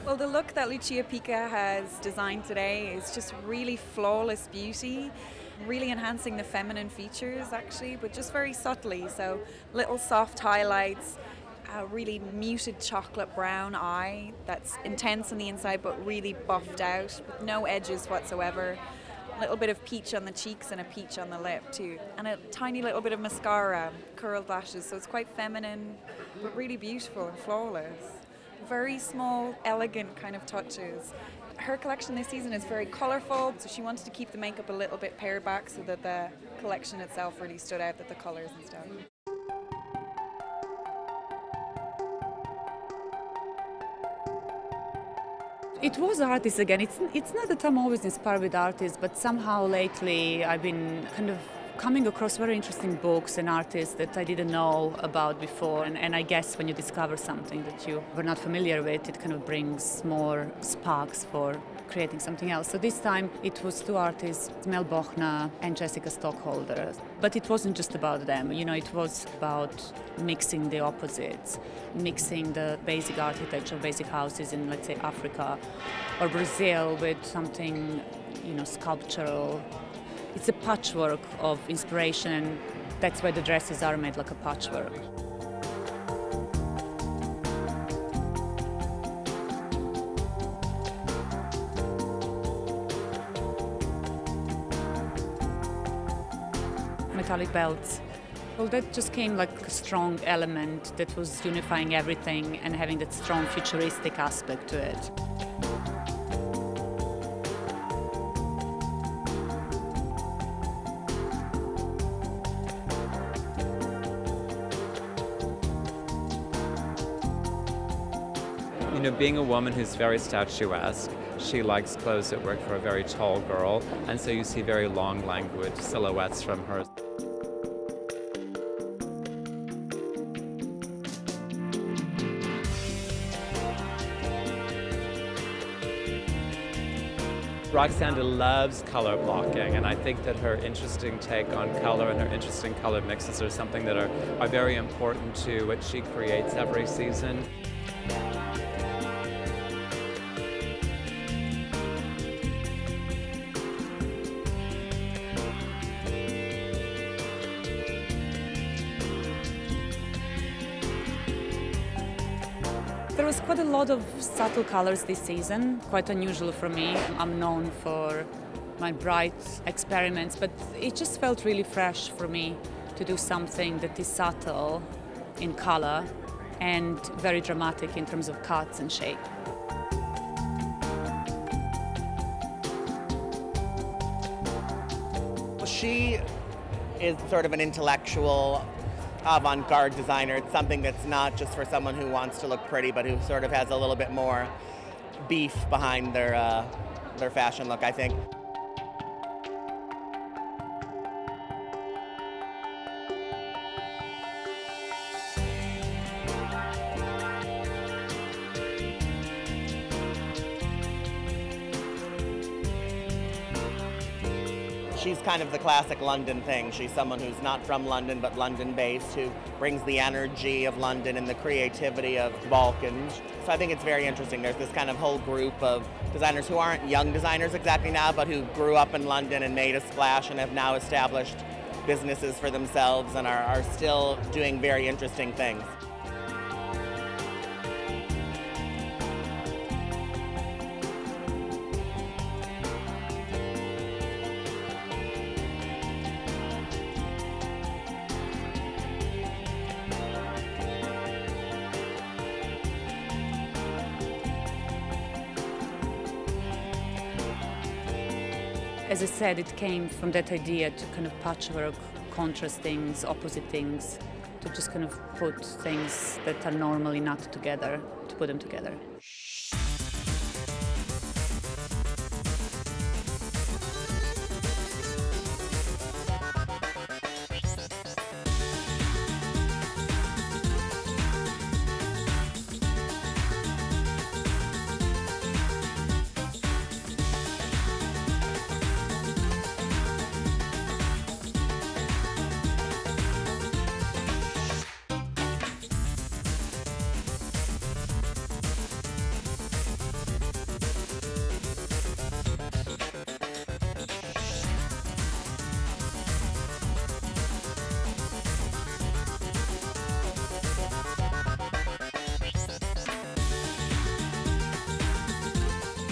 Well, the look that Lucia Pica has designed today is just really flawless beauty, really enhancing the feminine features actually, but just very subtly. So little soft highlights, a really muted chocolate brown eye that's intense on the inside but really buffed out with no edges whatsoever. A little bit of peach on the cheeks and a peach on the lip too. And a tiny little bit of mascara, curled lashes, so it's quite feminine but really beautiful and flawless. Very small, elegant kind of touches. Her collection this season is very colourful, so she wanted to keep the makeup a little bit pared back so that the collection itself really stood out, that the colours and stuff. It was artists again. It's not that I'm always inspired with artists, but somehow lately I've been kind of coming across very interesting books and artists that I didn't know about before. And I guess when you discover something that you were not familiar with, it kind of brings more sparks for creating something else. So this time it was two artists, Bochner and Jessica Stockholder. But it wasn't just about them, you know, it was about mixing the opposites, mixing the basic architecture, basic houses in, let's say, Africa or Brazil with something, you know, sculptural. It's a patchwork of inspiration, and that's why the dresses are made like a patchwork. Metallic belts. Well, that just came like a strong element that was unifying everything and having that strong futuristic aspect to it. You know, being a woman who's very statuesque, she likes clothes that work for a very tall girl, and so you see very long, languid silhouettes from her. Roksanda loves color blocking, and I think that her interesting take on color and her interesting color mixes are something that are very important to what she creates every season. There was quite a lot of subtle colors this season, quite unusual for me. I'm known for my bright experiments, but it just felt really fresh for me to do something that is subtle in color and very dramatic in terms of cuts and shape. She is sort of an intellectual avant-garde designer. It's something that's not just for someone who wants to look pretty, but who sort of has a little bit more beef behind their fashion look, I think. She's kind of the classic London thing. She's someone who's not from London, but London-based, who brings the energy of London and the creativity of Balkans. So I think it's very interesting. There's this kind of whole group of designers who aren't young designers exactly now, but who grew up in London and made a splash and have now established businesses for themselves and are still doing very interesting things. As I said, it came from that idea to kind of patchwork, contrast things, opposite things, to just kind of put things that are normally not together, to put them together.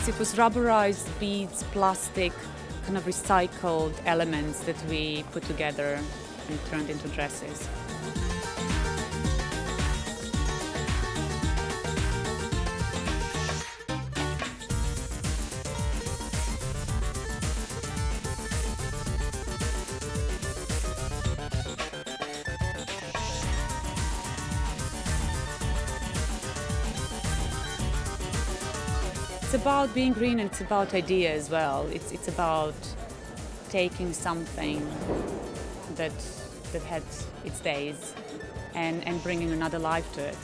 Yes, it was rubberized beads, plastic, kind of recycled elements that we put together and turned into dresses. It's about being green, and it's about idea as well. It's about taking something that had its days and bringing another life to it.